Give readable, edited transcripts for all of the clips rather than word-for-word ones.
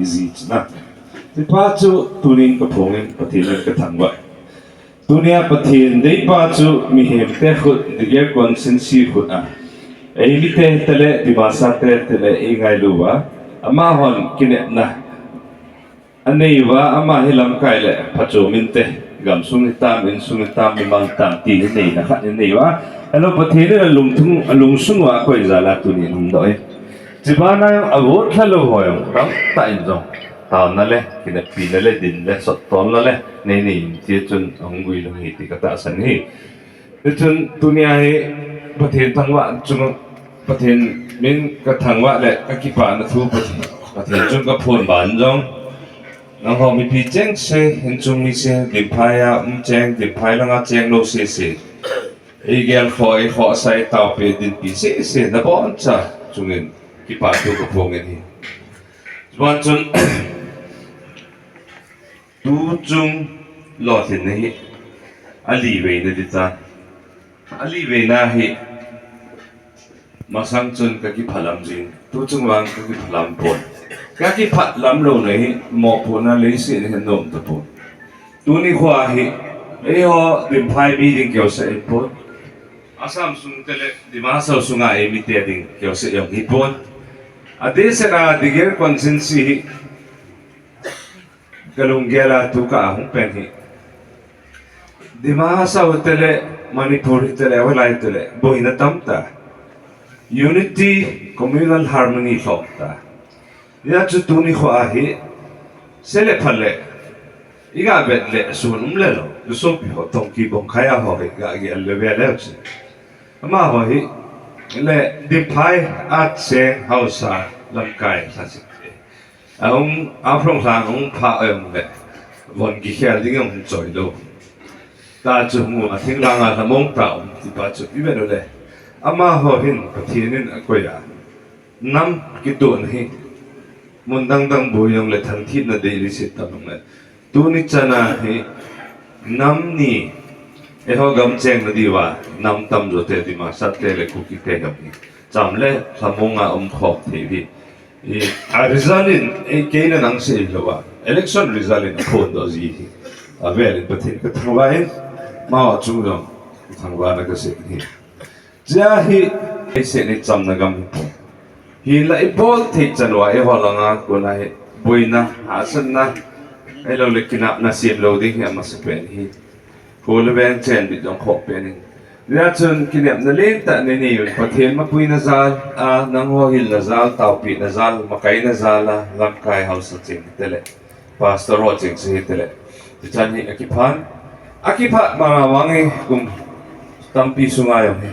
izi chna ti pa chu tunin ka phongin pathian ka thangwa dunia pathian dei pa chu mi hem te khut diger consensi khut a ei mi te tele dimasa te tele ingai luwa ama hon kinep na anei wa ama hilam kai le phacho min te gam sung tam in sung tam mi mang tam ti nei na khat nei wa alo pathian lung thung lung sung wa koi zala tunin hum doi jibana awot thalo hoyong rang ta in jong tao na le kina pi na le din le sot ton la le nei nei ti chun ongui lo hi ti ka ta san hi ti chun dunia hi pathian thangwa chung pathian min ka thangwa le ka ki pa na thu pathian chung ka phun ban jong nang ho mi pi cheng se hin chung mi se dim phaya cheng dim phai la nga cheng lo se se ei gel khoi kho sai tao pe din pi se se na bon cha chungin ki pa tu ka phongin hi chuan chun tu chung lo thin nei ali ve na di cha ali ve na hi masang chun ka ki phalam jin tu chung wang ka ki phalam pon ka ki phat lam lo nei mo pon na le si ne nom ta pon tu ni khwa hi e ho dim phai bi ding kyo se pon asam sung tele dimasa sunga e mi te ding kyo se yong hi pon ade se na diger consensi hi galunggela tu ka hung pen hi dimasa tele manipur tele wala tele boina tamta unity communal harmony thokta ya chu tuni kho a hi sele phale iga betle sun umle lo so pi ho tong ki bong khaya ho ga ge le ve le chi ama ho hi le di phai at se hausa lam kai sa chi aung afrong sa aung pha em le von gi khia ding ông choi lo ta chu mu a thing lang a mong ta ti pa chu bi be le ama ho hin pathianin akoya nam ki ton hi mundang dang boyong le thang thit na de ri sit ta nong le tu ni chana hi nam ni e ho gam cheng na diwa nam tam jo te di ma sat te le ku ki te gam ni cham le samonga khok the bi e a result e ke na nang se lo wa election result in phone do ji a vel pathin ka thwain ma chu dong thangwa na ka se ni ja hi se ni cham na gam hi la bol the chanwa e holanga ko na he boina hasan na e lo le kina na sim lo ding ya mas pen hi ko le ben chen bi dong kho pen ya chun kinep na len ta ne ni yun pathian ma pui na zal a nang ho hil na zal tau pi na zal makai na zala lam kai house ching tele pastor ho ching si tele ti chan hi akiphat ma wangi kum tampi sungayo hi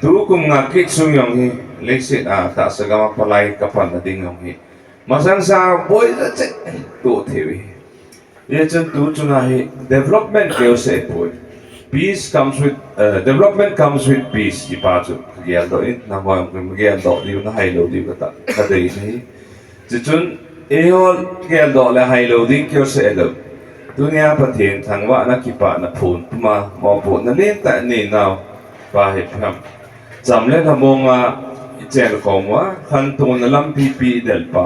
tu kum nga kit sung yong hi leksit a ta sagama palai kapan na ding yong hi masang sa boy la che tu thewi ye chen tu chunga hi development ke se boy peace comes with development comes with peace di pa chu gel do in na mo gel do di na hai lo di ka ta dei ni chi chun e hol gel do la hai lo ding ke se lo dunia pathian thangwa na ki pa na phun ma mo bo na len ta ni naw pa he pham cham le na monga chen komwa khan tu na lam pi pi del pa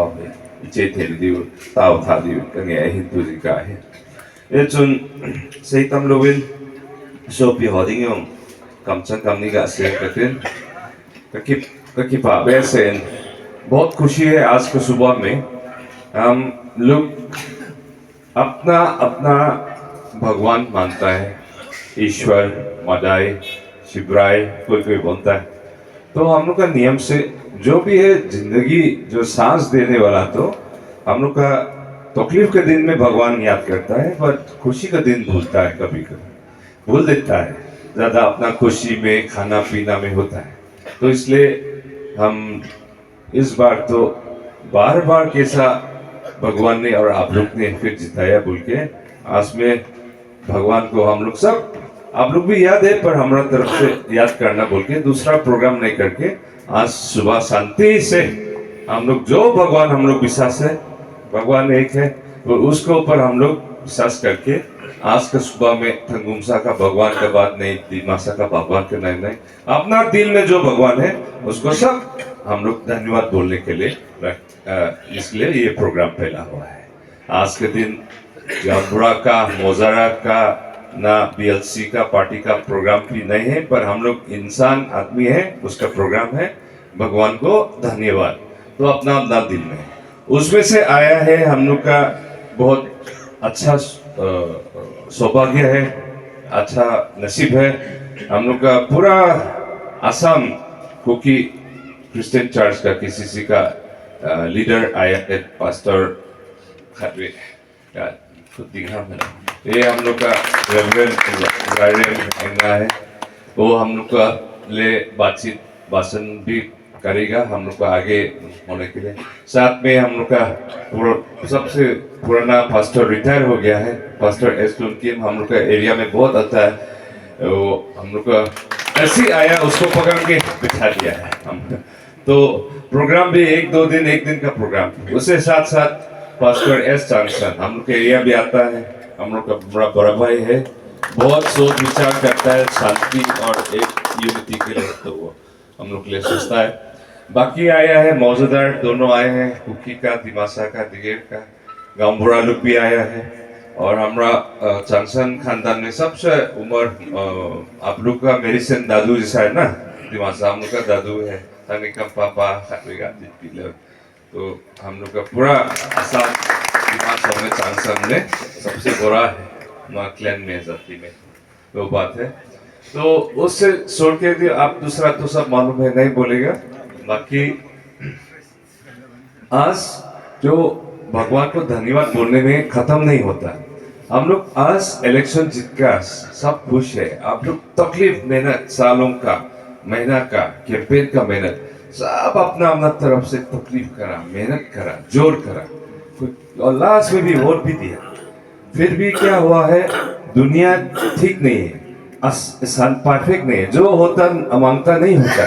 che thel diu tao tha diu ka nge hin tu ji ka he e chun sei tam lovin so pi hoding yong kam chan kam ni ga se ka tin ka ki pa be sen बहुत खुशी है आज के सुबह में हम लोग अपना अपना भगवान मानता है ईश्वर मदाई शिवराय कोई कोई बोलता है तो हम लोग का नियम से जो भी है जिंदगी जो सांस देने वाला तो हम लोग का तकलीफ के दिन में भगवान याद करता है पर खुशी का दिन भूलता है कभी कभी भूल देता है ज्यादा अपना खुशी में खाना पीना में होता है तो इसलिए हम इस बार तो बार बार कैसा भगवान ने और आप लोग ने फिर जिताया बोल के आज में भगवान को हम लोग सब आप लोग भी याद है पर हमारा तरफ से याद करना बोल के दूसरा प्रोग्राम नहीं करके आज सुबह शांति से हम लोग जो भगवान हम लोग विश्वास है भगवान एक है तो उसके ऊपर हम लोग विश्वास करके आज का सुबह में थंगुमसा का भगवान का बात नहीं दिमासा का भगवान का नहीं अपना दिल में जो भगवान है उसको सब हम लोग धन्यवाद बोलने के लिए इसलिए ये प्रोग्राम फैला हुआ है। आज के दिन जामुरा का मोजारा का ना बीएलसी का पार्टी का प्रोग्राम भी नहीं है, पर हम लोग इंसान आदमी है, उसका प्रोग्राम है। भगवान को धन्यवाद। तो अपना अपना दिल में उसमें से आया है। हम लोग का बहुत अच्छा सौभाग्य है, अच्छा नसीब है। हम लोग का पूरा आसाम कुकी क्रिश्चियन चर्च का किसी का लीडर आया है, पास्टर खतरे का खुद दिखा मैंने। ये हम लोग का रेवरेंड है, वो हम लोग का ले बातचीत भाषण भी करेगा हम लोग का आगे होने के लिए। साथ में हम लोग का सबसे पुराना पास्टर रिटायर हो गया है, पास्टर एस किम, हम लोग का एरिया में बहुत अच्छा है। वो हम लोग का ऐसे आया, उसको पकड़ के बिठा दिया है हम। तो प्रोग्राम भी एक दिन का प्रोग्राम। उसके साथ साथ पास्टर एस चांसन हम लोग के एरिया भी आता है। हम लोग का बड़ा भाई है, बहुत सोच विचार करता है शांति और एक यूनिटी के लिए, तो वो हम लोग के लिए सोचता है। बाकी आया है मौजूदार दोनों आए हैं, कुकी का, दिमासा का, दिगेर का, गांव बुरा लोग भी आया है। और हमारा चांसन खानदान में सबसे उम्र आप लोग का मेडिसिन दादू जैसा है ना, दिमासा हम लोग का दादू है, तानी का पापा खातेगा जितने। तो हम लोग का पूरा आसाम दिमासा में चांसन में सबसे बड़ा है क्लैन में, जाति में, वो बात है। तो उससे छोड़ के आप दूसरा तो सब मालूम है, नहीं बोलेगा। बाकी आज जो भगवान को धन्यवाद बोलने में खत्म नहीं होता। हम लोग आज इलेक्शन जीत का सब खुश है। आप लोग तकलीफ मेहनत सालों का, महीना का, कैंपेन का मेहनत सब अपना अपना तरफ से तकलीफ करा, मेहनत करा, जोर करा, और लास्ट में भी वोट भी दिया। फिर भी क्या हुआ है, दुनिया ठीक नहीं है, परफेक्ट नहीं है, जो होता मांगता नहीं होता।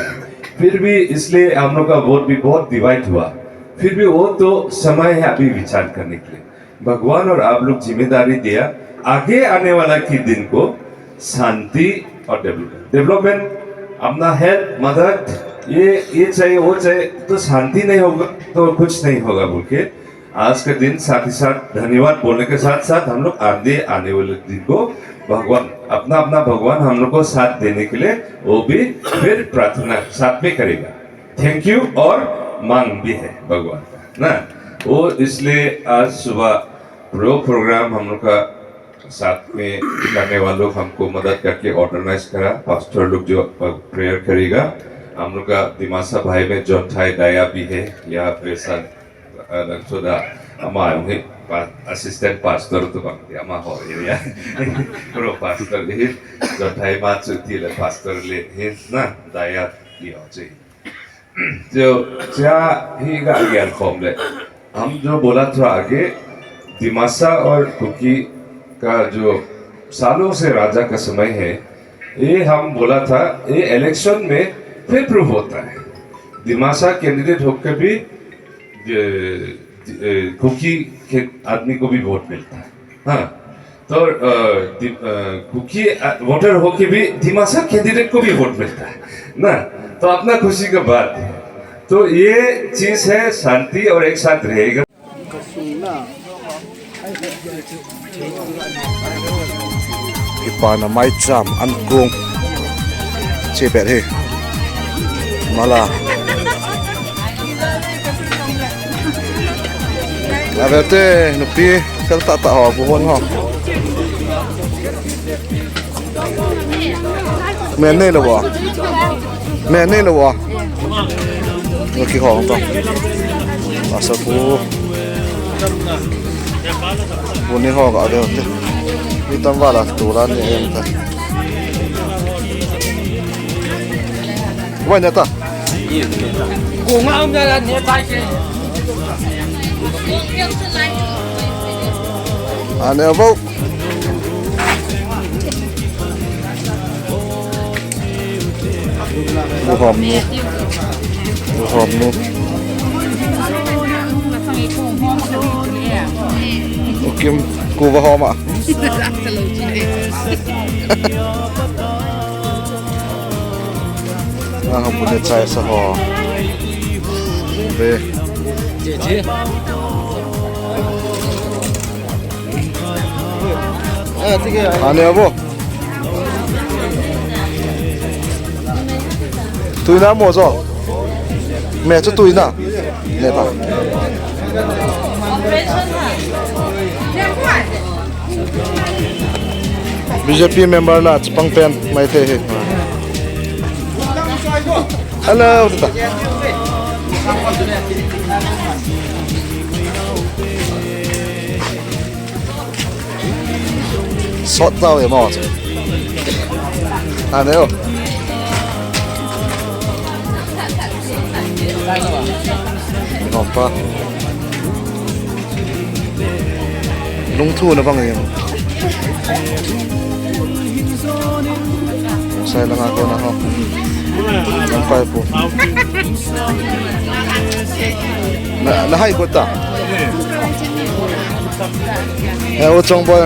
फिर भी इसलिए हम लोग का वोट भी बहुत डिवाइड हुआ। फिर भी वो तो समय है अभी विचार करने के लिए। भगवान और आप लोग जिम्मेदारी दिया आगे आने वाला की दिन को शांति और डेवलपमेंट, अपना हेल्थ, मदद, ये चाहिए वो चाहिए, तो शांति नहीं होगा तो कुछ नहीं होगा बोल के आज के दिन साथ ही साथ धन्यवाद बोलने के साथ साथ हम लोग आने वाले दिन को भगवान अपना भगवान हम लोग को साथ देने के लिए वो भी फिर प्रार्थना साथ में करेगा। थैंक यू और मांग भी है भगवान का ना, वो इसलिए आज सुबह प्रोग्राम हम लोग का साथ में करने वालों हमको मदद करके ऑर्गेनाइज करा। पास्टर लोग जो प्रेयर करेगा, हम लोग का दिमासा भाई में जो थाई दाया भी है, या पैसा सुधा हमारे असिस्टेंट पास्टर तो बंगे अमा हो या प्रो पास्टर है जो थाई माचु तीले पास्टर ले है ना दाया दिया चाहिए। जो क्या ही का ज्ञान कॉम ले हम जो बोला था आगे, दिमासा और कुकी का जो सालों से राजा का समय है, ये हम बोला था ये इलेक्शन में फिर प्रूव होता है। दिमासा कैंडिडेट होकर भी कुकी के आदमी को भी वोट मिलता है। हाँ, तो कुकी वोटर होके भी दिमासा कैंडिडेट को भी वोट मिलता है ना, तो अपना खुशी का बात है। तो ये चीज है, शांति और एक साथ रहेगा। Ipana mai cham an kung che bet he mala avete nupi sel ta ta ho bu hon ho men nei lo wa nó ki ho to asa bu bu ni ho ga de đi tâm vào là tủ lan thì em ta vậy nè ta cùng ông ra là nhớ tay cái anh em vô hòm luôn kim cô vào hòm ạ. Nah, punya saya seho. Be, 姐姐， Ano yan po? Tuy na mo so. Mẹ cho tuy na. Nè ta. BJP member na Chipang Pen mai the he. Hello tata. Sót tao em mò. À đấy không? Ngon quá. Lung thu nó bằng em. Sai lang ako na ho. Ang fire po. Nahay ko ta. Eh, wo chong boy.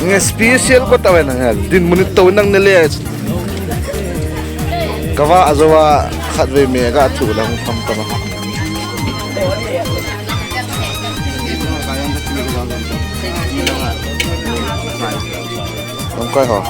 Nga special ko tawa na nga. Din munit taw nang niliyay. Kawa azawa khatwe me ga thu lang tham tama. Không coi hả?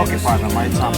Cái phần là máy chăm